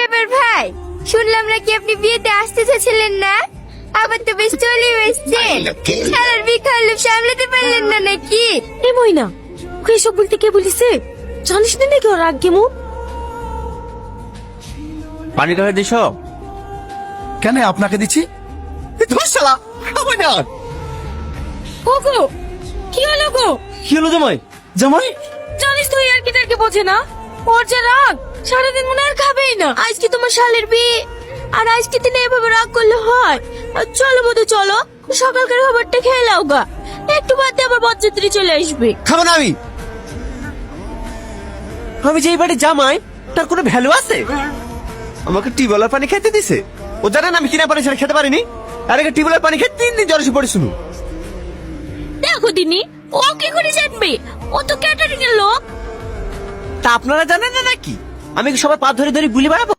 সাহেবের ভাই, শুনলাম নাকি আপনি বিয়েতে আসতে চেয়েছিলেন না? আবার তো বেশ চলে এসছেন। শালার বিখার লোক সামলাতে পারলেন না নাকি? এ মইনা, ওকে এসব বলতে কে বলিছে? জানিস না নাকি ওর রাগ কেমন? পানিটা হয়ে দিস। কেন আপনাকে দিচ্ছি? ধুর শালা, খাবো না। ওগো, কি হলো গো? কি হলো জামাই? জামাই, জানিস তুই আর কি টাকে বোঝে না? ওর যে রাগ, সারাদিন মনে আর খাবেই না। আজকে তোমার শালের বিয়ে, আর আজকে দিনে এভাবে রাগ করলে হয়? চলো মধু চলো, সকালকার খাবারটা খেয়ে নাও গা, একটু বাদে আবার বরযাত্রী চলে আসবে। খাবো না আমি। আমি যে এই বাড়ির জামাই, তার কোনো ভ্যালু আছে? আমাকে টিউবওয়েলের পানি খেতে দিছে। ও জানেন আমি কিনা পানি সেটা খেতে পারিনি। আর আগে টিউবওয়েলের পানি খেতে 3 দিন জ্বর এসে পড়েছিল। দেখো দিনি, ও কি করে জানবে? ও তো ক্যাটারিং এর লোক। তা আপনারা জানেন না নাকি? আমি কি সবার পা ধরে ধরে বুলি বেড়াবো?